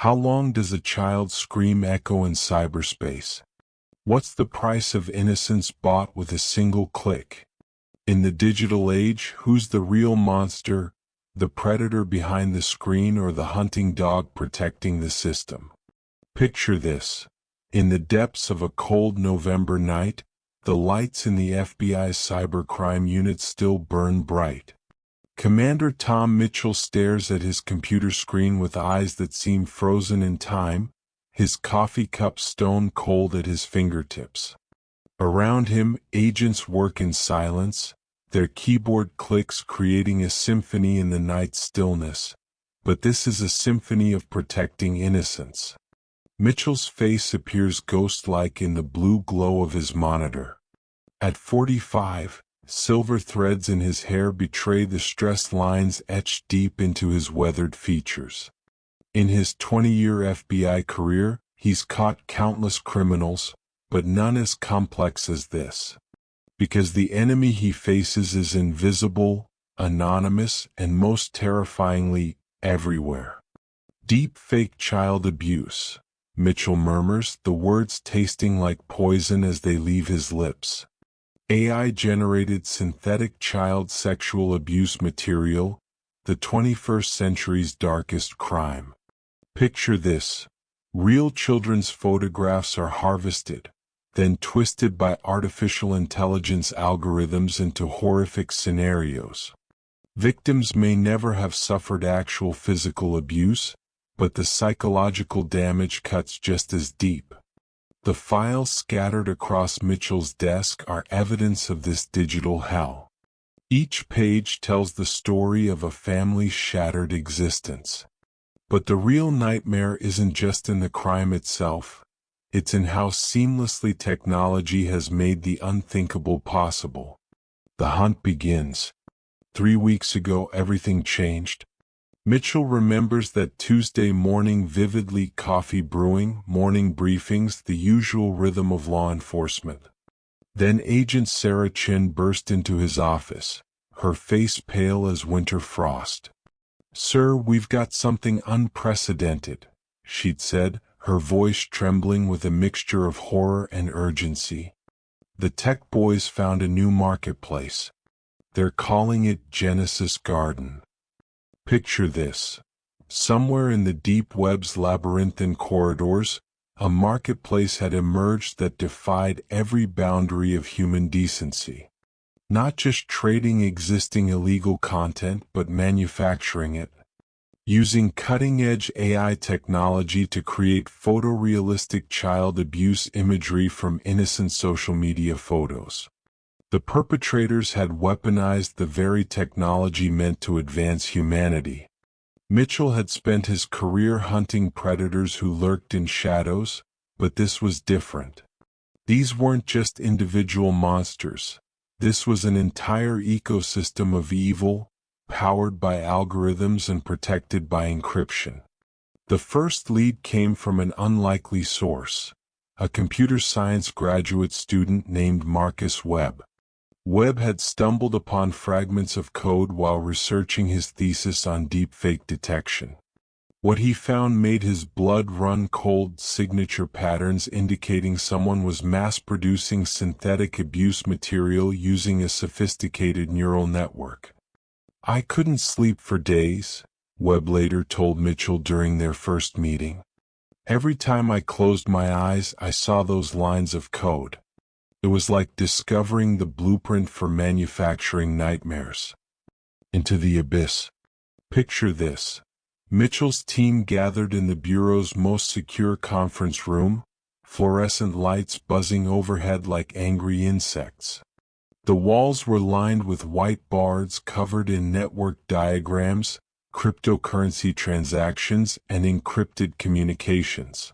How long does a child's scream echo in cyberspace? What's the price of innocence bought with a single click? In the digital age, who's the real monster, the predator behind the screen or the hunting dog protecting the system? Picture this. In the depths of a cold November night, the lights in the FBI's cybercrime unit still burn bright. Commander Tom Mitchell stares at his computer screen with eyes that seem frozen in time, his coffee cup stone cold at his fingertips. Around him, agents work in silence, their keyboard clicks creating a symphony in the night's stillness. But this is a symphony of protecting innocence. Mitchell's face appears ghost-like in the blue glow of his monitor. At 45, silver threads in his hair betray the stress lines etched deep into his weathered features. In his 20-year FBI career, he's caught countless criminals, but none as complex as this. Because the enemy he faces is invisible, anonymous, and most terrifyingly, everywhere. Deep fake child abuse, Mitchell murmurs, the words tasting like poison as they leave his lips. AI-generated synthetic child sexual abuse material, the 21st century's darkest crime. Picture this. Real children's photographs are harvested, then twisted by artificial intelligence algorithms into horrific scenarios. Victims may never have suffered actual physical abuse, but the psychological damage cuts just as deep. The files scattered across Mitchell's desk are evidence of this digital hell. Each page tells the story of a family's shattered existence. But the real nightmare isn't just in the crime itself, it's in how seamlessly technology has made the unthinkable possible. The hunt begins. 3 weeks ago everything changed. Mitchell remembers that Tuesday morning vividly, coffee brewing, morning briefings, the usual rhythm of law enforcement. Then Agent Sarah Chin burst into his office, her face pale as winter frost. "Sir, we've got something unprecedented," she'd said, her voice trembling with a mixture of horror and urgency. "The tech boys found a new marketplace. They're calling it Genesis Garden." Picture this. Somewhere in the deep web's labyrinthine corridors, a marketplace had emerged that defied every boundary of human decency. Not just trading existing illegal content but manufacturing it. Using cutting-edge AI technology to create photorealistic child abuse imagery from innocent social media photos. The perpetrators had weaponized the very technology meant to advance humanity. Mitchell had spent his career hunting predators who lurked in shadows, but this was different. These weren't just individual monsters. This was an entire ecosystem of evil, powered by algorithms and protected by encryption. The first lead came from an unlikely source, a computer science graduate student named Marcus Webb. Webb had stumbled upon fragments of code while researching his thesis on deepfake detection. What he found made his blood run cold, signature patterns indicating someone was mass-producing synthetic abuse material using a sophisticated neural network. "I couldn't sleep for days," Webb later told Mitchell during their first meeting. "Every time I closed my eyes, I saw those lines of code. It was like discovering the blueprint for manufacturing nightmares." Into the abyss. Picture this. Mitchell's team gathered in the Bureau's most secure conference room, fluorescent lights buzzing overhead like angry insects. The walls were lined with white boards covered in network diagrams, cryptocurrency transactions, and encrypted communications.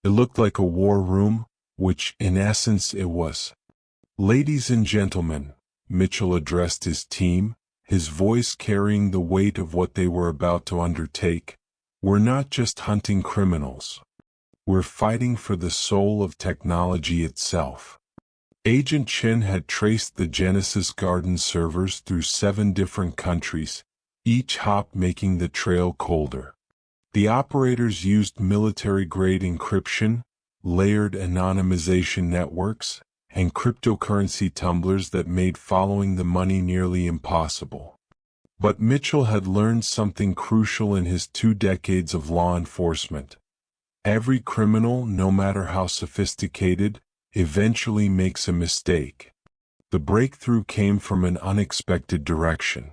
It looked like a war room, which, in essence, it was. "Ladies and gentlemen," Mitchell addressed his team, his voice carrying the weight of what they were about to undertake. "We're not just hunting criminals. We're fighting for the soul of technology itself." Agent Chin had traced the Genesis Garden servers through 7 different countries, each hop making the trail colder. The operators used military-grade encryption, layered anonymization networks, and cryptocurrency tumblers that made following the money nearly impossible. But Mitchell had learned something crucial in his 2 decades of law enforcement. Every criminal, no matter how sophisticated, eventually makes a mistake. The breakthrough came from an unexpected direction.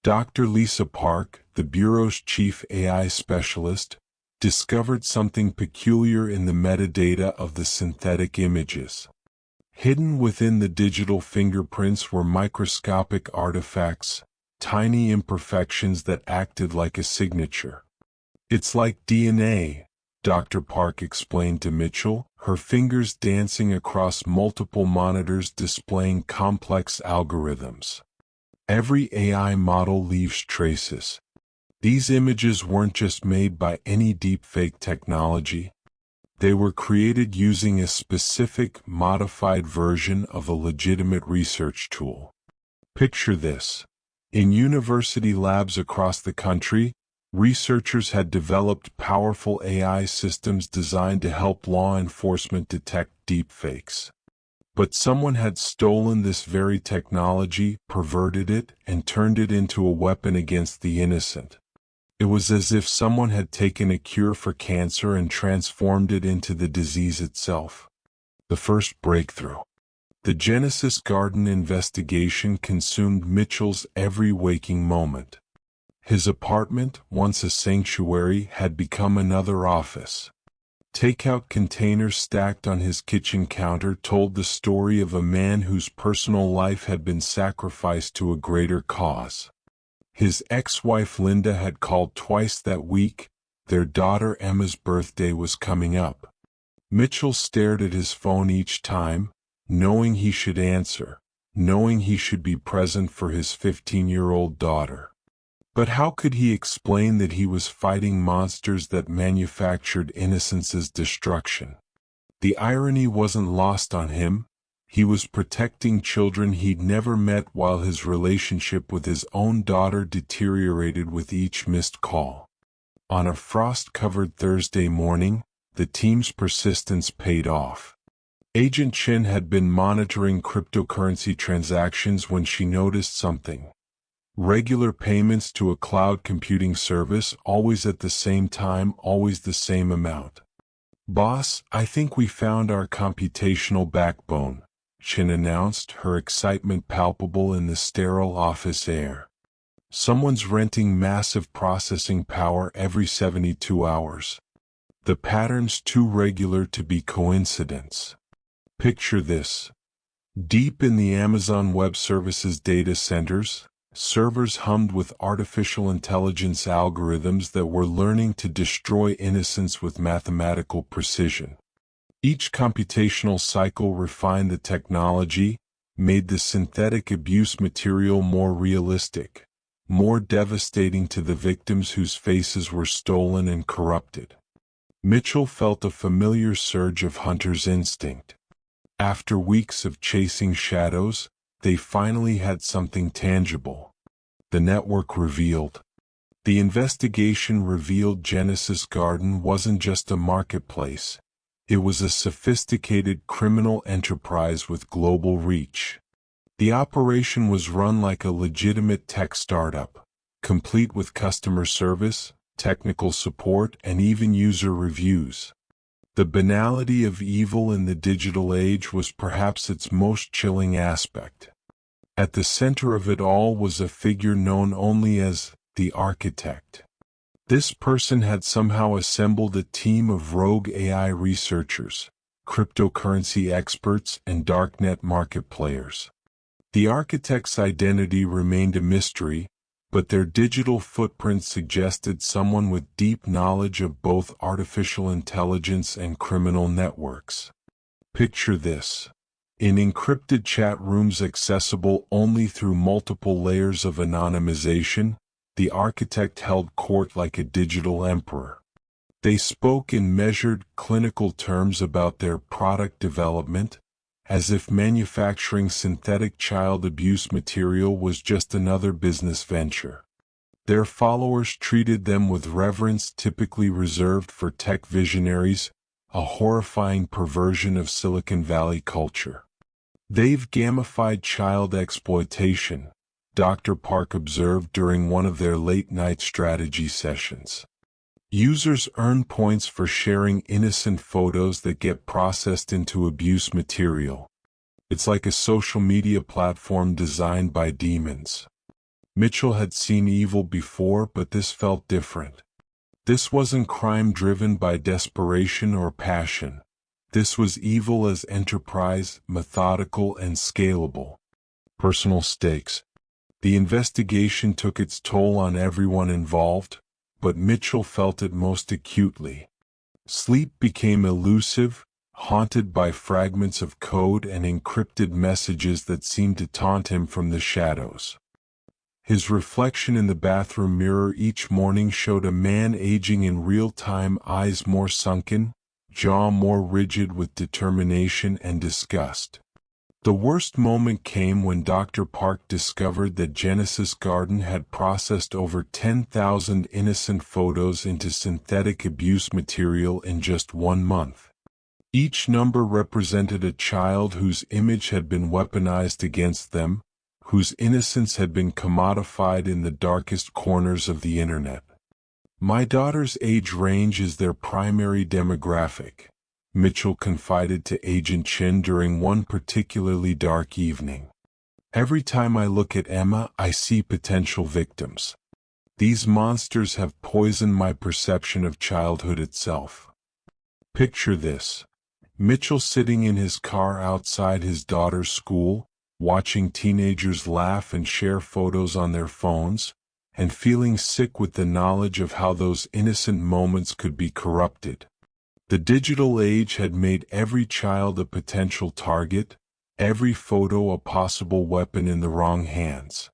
Dr. Lisa Park, the Bureau's chief AI specialist, discovered something peculiar in the metadata of the synthetic images. Hidden within the digital fingerprints were microscopic artifacts, tiny imperfections that acted like a signature. "It's like DNA," Dr. Park explained to Mitchell, her fingers dancing across multiple monitors displaying complex algorithms. Every AI model leaves traces. These images weren't just made by any deepfake technology. They were created using a specific, modified version of a legitimate research tool. Picture this. In university labs across the country, researchers had developed powerful AI systems designed to help law enforcement detect deepfakes. But someone had stolen this very technology, perverted it, and turned it into a weapon against the innocent. It was as if someone had taken a cure for cancer and transformed it into the disease itself. The first breakthrough. The Genesis Garden investigation consumed Mitchell's every waking moment. His apartment, once a sanctuary, had become another office. Takeout containers stacked on his kitchen counter told the story of a man whose personal life had been sacrificed to a greater cause. His ex-wife Linda had called twice that week. Their daughter Emma's birthday was coming up. Mitchell stared at his phone each time, knowing he should answer, knowing he should be present for his 15-year-old daughter. But how could he explain that he was fighting monsters that manufactured innocence's destruction? The irony wasn't lost on him. He was protecting children he'd never met while his relationship with his own daughter deteriorated with each missed call. On a frost-covered Thursday morning, the team's persistence paid off. Agent Chin had been monitoring cryptocurrency transactions when she noticed something. Regular payments to a cloud computing service, always at the same time, always the same amount. "Boss, I think we found our computational backbone," Chin announced, her excitement palpable in the sterile office air. "Someone's renting massive processing power every 72 hours. The pattern's too regular to be coincidence." Picture this. Deep in the Amazon Web Services data centers, servers hummed with artificial intelligence algorithms that were learning to destroy innocence with mathematical precision. Each computational cycle refined the technology, made the synthetic abuse material more realistic, more devastating to the victims whose faces were stolen and corrupted. Mitchell felt a familiar surge of hunter's instinct. After weeks of chasing shadows, they finally had something tangible. The network revealed. The investigation revealed Genesis Garden wasn't just a marketplace. It was a sophisticated criminal enterprise with global reach. The operation was run like a legitimate tech startup, complete with customer service, technical support, and even user reviews. The banality of evil in the digital age was perhaps its most chilling aspect. At the center of it all was a figure known only as the architect. This person had somehow assembled a team of rogue AI researchers, cryptocurrency experts, and darknet market players. The architect's identity remained a mystery, but their digital footprint suggested someone with deep knowledge of both artificial intelligence and criminal networks. Picture this. In encrypted chat rooms accessible only through multiple layers of anonymization, the architect held court like a digital emperor. They spoke in measured, clinical terms about their product development, as if manufacturing synthetic child abuse material was just another business venture. Their followers treated them with reverence typically reserved for tech visionaries, a horrifying perversion of Silicon Valley culture. "They've gamified child exploitation," Dr. Park observed during one of their late-night strategy sessions. "Users earn points for sharing innocent photos that get processed into abuse material. It's like a social media platform designed by demons." Mitchell had seen evil before, but this felt different. This wasn't crime driven by desperation or passion. This was evil as enterprise, methodical and scalable. Personal stakes. The investigation took its toll on everyone involved, but Mitchell felt it most acutely. Sleep became elusive, haunted by fragments of code and encrypted messages that seemed to taunt him from the shadows. His reflection in the bathroom mirror each morning showed a man aging in real time, eyes more sunken, jaw more rigid with determination and disgust. The worst moment came when Dr. Park discovered that Genesis Garden had processed over 10,000 innocent photos into synthetic abuse material in just 1 month. Each number represented a child whose image had been weaponized against them, whose innocence had been commodified in the darkest corners of the internet. "My daughter's age range is their primary demographic," Mitchell confided to Agent Chin during one particularly dark evening. "Every time I look at Emma, I see potential victims. These monsters have poisoned my perception of childhood itself." Picture this. Mitchell sitting in his car outside his daughter's school, watching teenagers laugh and share photos on their phones, and feeling sick with the knowledge of how those innocent moments could be corrupted. The digital age had made every child a potential target, every photo a possible weapon in the wrong hands.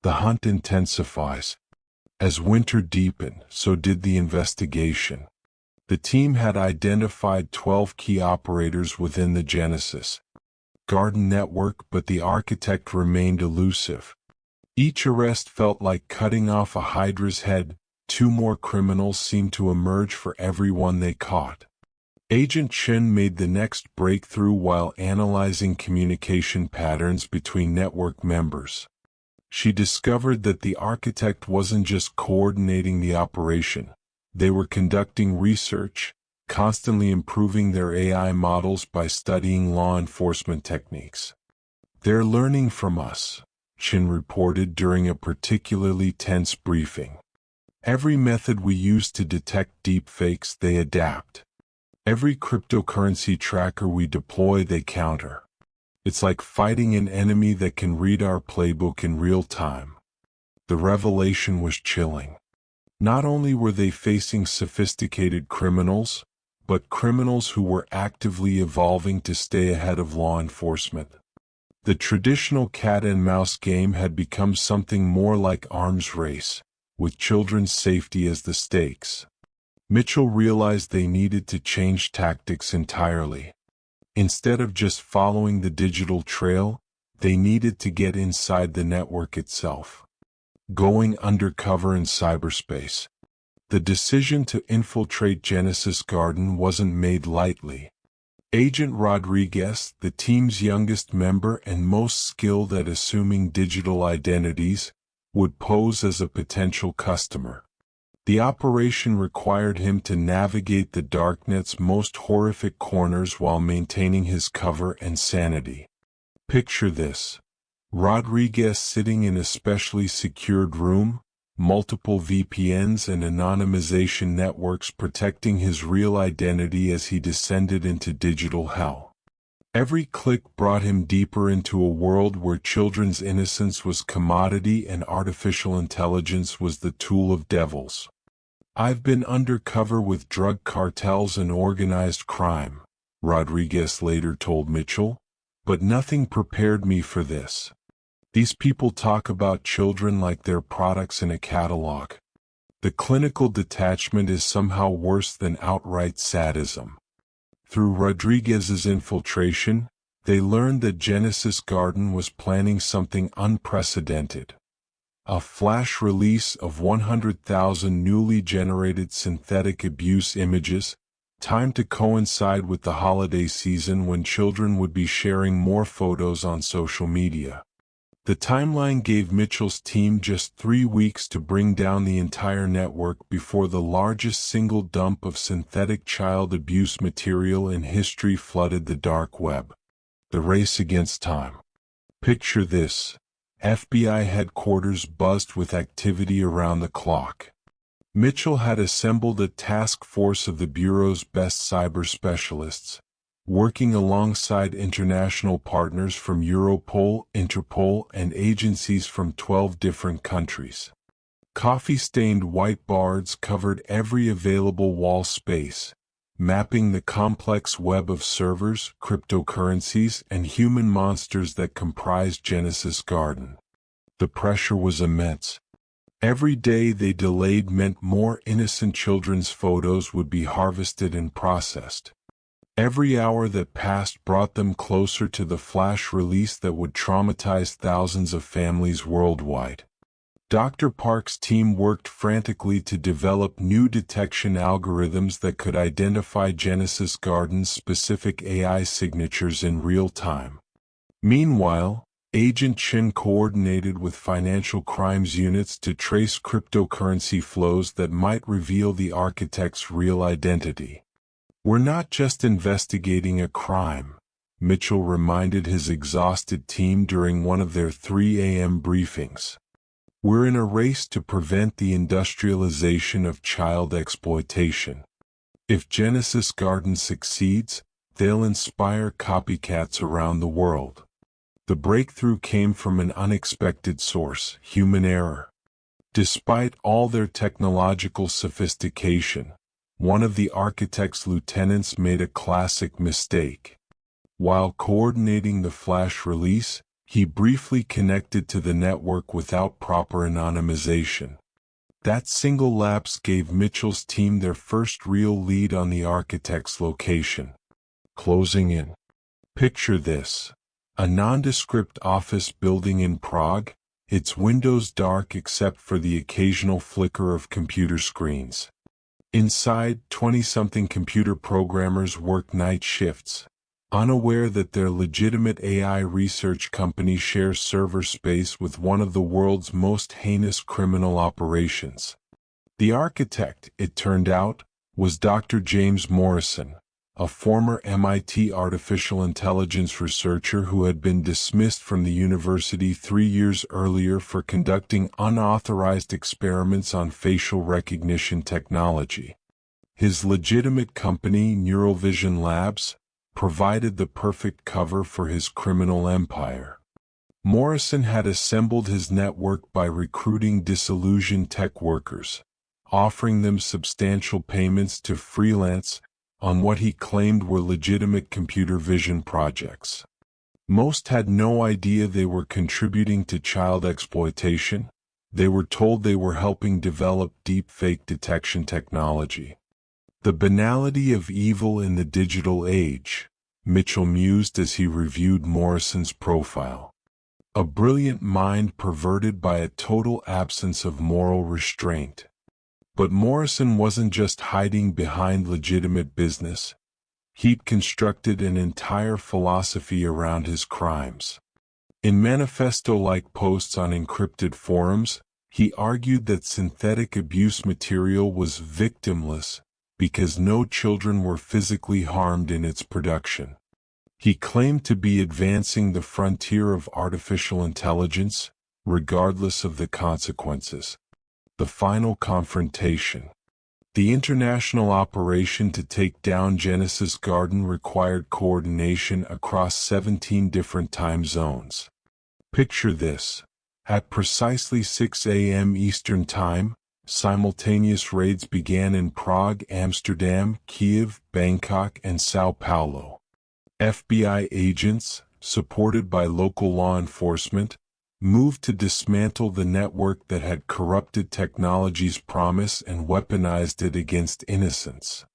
The hunt intensifies. As winter deepened, so did the investigation. The team had identified 12 key operators within the Genesis Garden network, but the architect remained elusive. Each arrest felt like cutting off a hydra's head. 2 more criminals seemed to emerge for every one they caught. Agent Chin made the next breakthrough while analyzing communication patterns between network members. She discovered that the architect wasn't just coordinating the operation. They were conducting research, constantly improving their AI models by studying law enforcement techniques. "They're learning from us," Chin reported during a particularly tense briefing. "Every method we use to detect deepfakes, they adapt. Every cryptocurrency tracker we deploy, they counter. It's like fighting an enemy that can read our playbook in real time." The revelation was chilling. Not only were they facing sophisticated criminals, but criminals who were actively evolving to stay ahead of law enforcement. The traditional cat-and-mouse game had become something more like arms race, with children's safety as the stakes. Mitchell realized they needed to change tactics entirely. Instead of just following the digital trail, they needed to get inside the network itself. Going undercover in cyberspace. The decision to infiltrate Genesis Garden wasn't made lightly. Agent Rodriguez, the team's youngest member and most skilled at assuming digital identities, would pose as a potential customer. The operation required him to navigate the darknet's most horrific corners while maintaining his cover and sanity. Picture this. Rodriguez sitting in a specially secured room, multiple VPNs and anonymization networks protecting his real identity as he descended into digital hell. Every click brought him deeper into a world where children's innocence was commodity and artificial intelligence was the tool of devils. "I've been undercover with drug cartels and organized crime," Rodriguez later told Mitchell, "but nothing prepared me for this. These people talk about children like they're products in a catalog. The clinical detachment is somehow worse than outright sadism." Through Rodriguez's infiltration, they learned that Genesis Garden was planning something unprecedented. a flash release of 100,000 newly generated synthetic abuse images, timed to coincide with the holiday season when children would be sharing more photos on social media. The timeline gave Mitchell's team just 3 weeks to bring down the entire network before the largest single dump of synthetic child abuse material in history flooded the dark web. The race against time. Picture this: FBI headquarters buzzed with activity around the clock. Mitchell had assembled a task force of the Bureau's best cyber specialists, working alongside international partners from Europol, Interpol, and agencies from 12 different countries. Coffee-stained whiteboards covered every available wall space, mapping the complex web of servers, cryptocurrencies, and human monsters that comprised Genesis Garden. The pressure was immense. Every day they delayed meant more innocent children's photos would be harvested and processed. Every hour that passed brought them closer to the flash release that would traumatize thousands of families worldwide. Dr. Park's team worked frantically to develop new detection algorithms that could identify Genesis Garden's specific AI signatures in real time. Meanwhile, Agent Chin coordinated with financial crimes units to trace cryptocurrency flows that might reveal the architect's real identity. "We're not just investigating a crime," Mitchell reminded his exhausted team during one of their 3 a.m. briefings. "We're in a race to prevent the industrialization of child exploitation. If Genesis Garden succeeds, they'll inspire copycats around the world." The breakthrough came from an unexpected source: human error. Despite all their technological sophistication, one of the architect's lieutenants made a classic mistake. While coordinating the flash release, he briefly connected to the network without proper anonymization. That single lapse gave Mitchell's team their first real lead on the architect's location. Closing in. Picture this: a nondescript office building in Prague, its windows dark except for the occasional flicker of computer screens. Inside, 20-something computer programmers work night shifts, unaware that their legitimate AI research company shares server space with one of the world's most heinous criminal operations. The architect, it turned out, was Dr. James Morrison, a former MIT artificial intelligence researcher who had been dismissed from the university 3 years earlier for conducting unauthorized experiments on facial recognition technology. His legitimate company, Neural Vision Labs, provided the perfect cover for his criminal empire. Morrison had assembled his network by recruiting disillusioned tech workers, offering them substantial payments to freelance on what he claimed were legitimate computer vision projects. Most had no idea they were contributing to child exploitation. They were told they were helping develop deepfake detection technology. "The banality of evil in the digital age," Mitchell mused as he reviewed Morrison's profile. A brilliant mind perverted by a total absence of moral restraint. But Morrison wasn't just hiding behind legitimate business. He'd constructed an entire philosophy around his crimes. In manifesto-like posts on encrypted forums, he argued that synthetic abuse material was victimless because no children were physically harmed in its production. He claimed to be advancing the frontier of artificial intelligence, regardless of the consequences. The final confrontation. The international operation to take down Genesis Garden required coordination across 17 different time zones. Picture this: at precisely 6 a.m. Eastern Time, simultaneous raids began in Prague, Amsterdam, Kiev, Bangkok, and Sao Paulo. FBI agents, supported by local law enforcement, moved to dismantle the network that had corrupted technology's promise and weaponized it against innocence.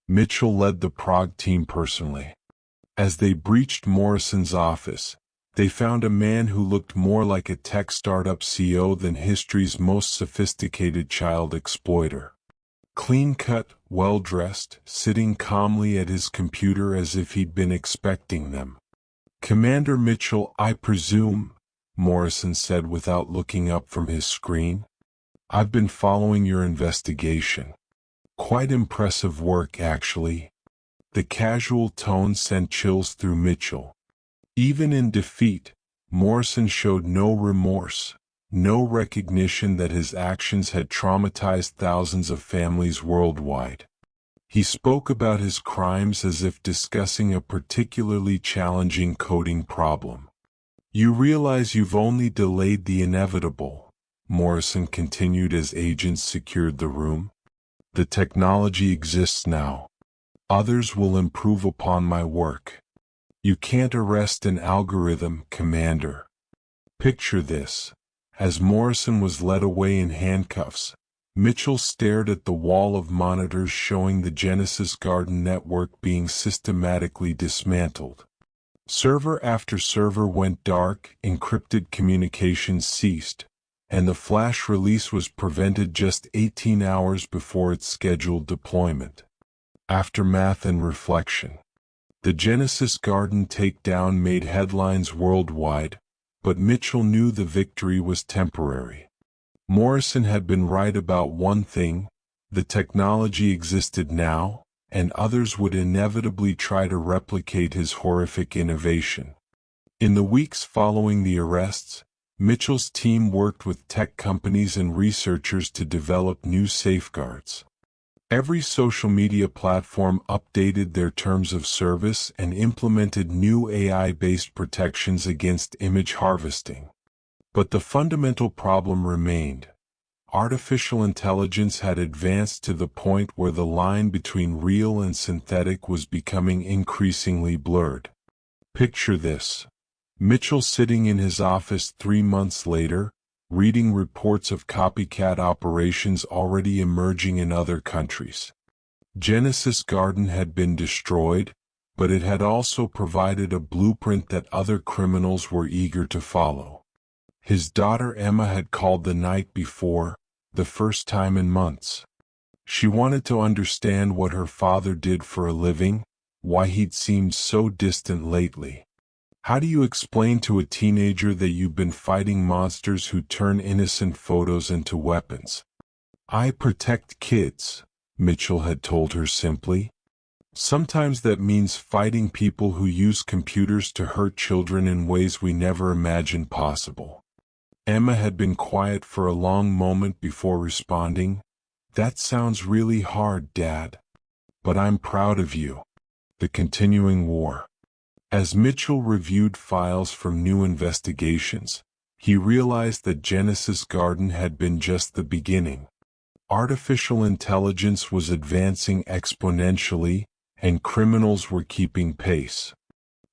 Mitchell led the Prague team personally. As they breached Morrison's office, They found a man who looked more like a tech startup CEO than history's most sophisticated child exploiter. Clean-cut, well-dressed, sitting calmly at his computer as if he'd been expecting them. "Commander Mitchell, I presume," Morrison said without looking up from his screen. "I've been following your investigation. Quite impressive work, actually." The casual tone sent chills through Mitchell. Even in defeat, Morrison showed no remorse, no recognition that his actions had traumatized thousands of families worldwide. He spoke about his crimes as if discussing a particularly challenging coding problem. "You realize you've only delayed the inevitable," Morrison continued as agents secured the room. "The technology exists now. Others will improve upon my work. You can't arrest an algorithm, Commander." Picture this. As Morrison was led away in handcuffs, Mitchell stared at the wall of monitors showing the Genesis Garden network being systematically dismantled. Server after server went dark, encrypted communications ceased, and the flash release was prevented just 18 hours before its scheduled deployment. Aftermath and reflection. The Genesis Garden takedown made headlines worldwide, but Mitchell knew the victory was temporary. Morrison had been right about one thing: the technology existed now, and others would inevitably try to replicate his horrific innovation. In the weeks following the arrests, Mitchell's team worked with tech companies and researchers to develop new safeguards. Every social media platform updated their terms of service and implemented new AI-based protections against image harvesting. But the fundamental problem remained. Artificial intelligence had advanced to the point where the line between real and synthetic was becoming increasingly blurred. Picture this. Mitchell sitting in his office 3 months later, reading reports of copycat operations already emerging in other countries. Genesis Garden had been destroyed, but it had also provided a blueprint that other criminals were eager to follow. His daughter Emma had called the night before, the first time in months. She wanted to understand what her father did for a living, why he'd seemed so distant lately. "How do you explain to a teenager that you've been fighting monsters who turn innocent photos into weapons?" "I protect kids," Mitchell had told her simply. "Sometimes that means fighting people who use computers to hurt children in ways we never imagined possible." Emma had been quiet for a long moment before responding. "That sounds really hard, Dad. But I'm proud of you." The continuing war. As Mitchell reviewed files from new investigations, he realized that Genesis Garden had been just the beginning. Artificial intelligence was advancing exponentially, and criminals were keeping pace.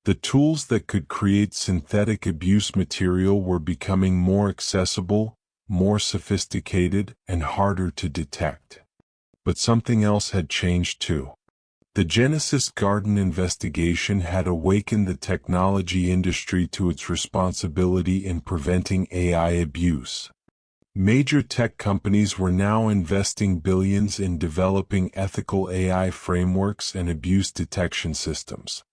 The tools that could create synthetic abuse material were becoming more accessible, more sophisticated, and harder to detect. But something else had changed too. The Genesis Garden investigation had awakened the technology industry to its responsibility in preventing AI abuse. Major tech companies were now investing billions in developing ethical AI frameworks and abuse detection systems.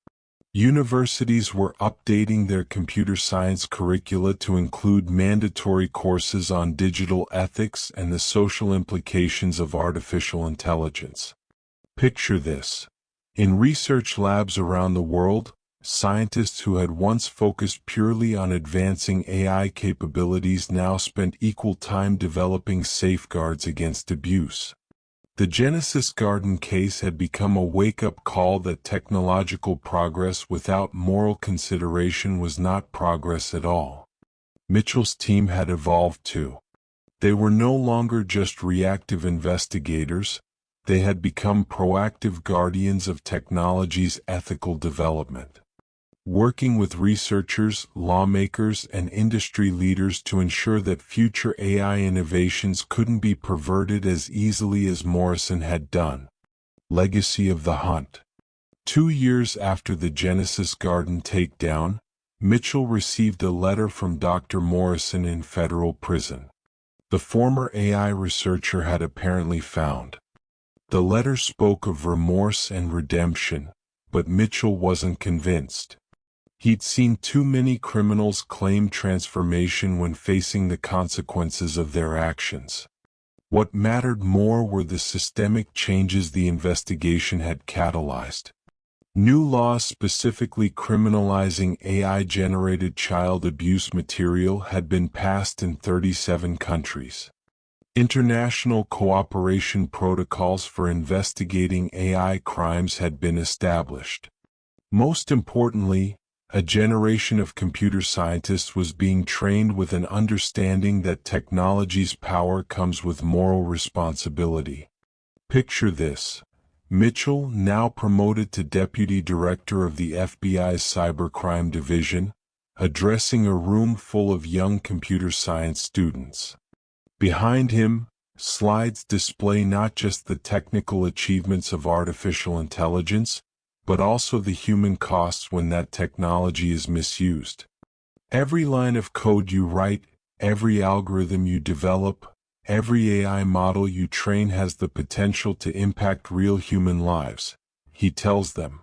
Universities were updating their computer science curricula to include mandatory courses on digital ethics and the social implications of artificial intelligence. Picture this. In research labs around the world, scientists who had once focused purely on advancing AI capabilities now spent equal time developing safeguards against abuse. The Genesis Garden case had become a wake-up call that technological progress without moral consideration was not progress at all. Mitchell's team had evolved too. They were no longer just reactive investigators. They had become proactive guardians of technology's ethical development, working with researchers, lawmakers, and industry leaders to ensure that future AI innovations couldn't be perverted as easily as Morrison had done. Legacy of the Hunt. 2 years after the Genesis Garden takedown, Mitchell received a letter from Dr. Morrison in federal prison. The former AI researcher had apparently found. The letter spoke of remorse and redemption, but Mitchell wasn't convinced. He'd seen too many criminals claim transformation when facing the consequences of their actions. What mattered more were the systemic changes the investigation had catalyzed. New laws specifically criminalizing AI-generated child abuse material had been passed in 37 countries. International cooperation protocols for investigating AI crimes had been established. Most importantly, a generation of computer scientists was being trained with an understanding that technology's power comes with moral responsibility. Picture this. Mitchell, now promoted to deputy director of the FBI's cybercrime division, addressing a room full of young computer science students. Behind him, slides display not just the technical achievements of artificial intelligence, but also the human costs when that technology is misused. Every line of code you write, every algorithm you develop, every AI model you train has the potential to impact real human lives, he tells them.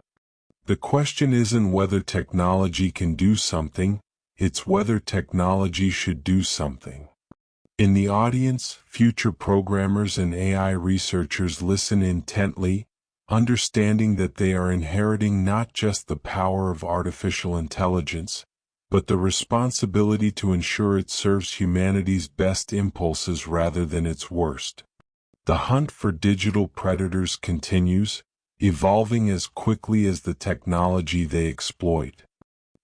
The question isn't whether technology can do something, it's whether technology should do something. In the audience, future programmers and AI researchers listen intently, understanding that they are inheriting not just the power of artificial intelligence, but the responsibility to ensure it serves humanity's best impulses rather than its worst. The hunt for digital predators continues, evolving as quickly as the technology they exploit.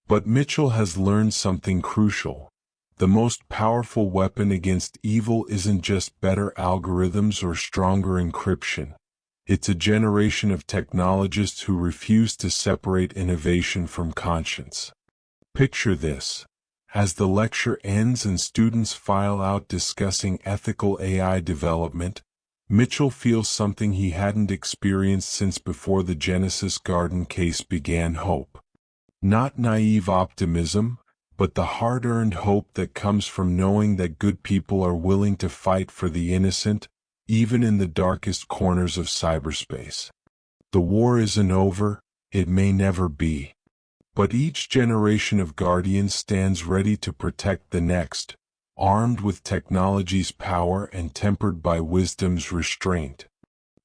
But Mitchell has learned something crucial. The most powerful weapon against evil isn't just better algorithms or stronger encryption. It's a generation of technologists who refuse to separate innovation from conscience. Picture this. As the lecture ends and students file out discussing ethical AI development, Mitchell feels something he hadn't experienced since before the Genesis Garden case began: hope. Not naive optimism, but the hard-earned hope that comes from knowing that good people are willing to fight for the innocent, even in the darkest corners of cyberspace. The war isn't over, it may never be. But each generation of guardians stands ready to protect the next, armed with technology's power and tempered by wisdom's restraint.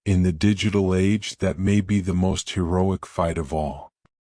In the digital age, that may be the most heroic fight of all.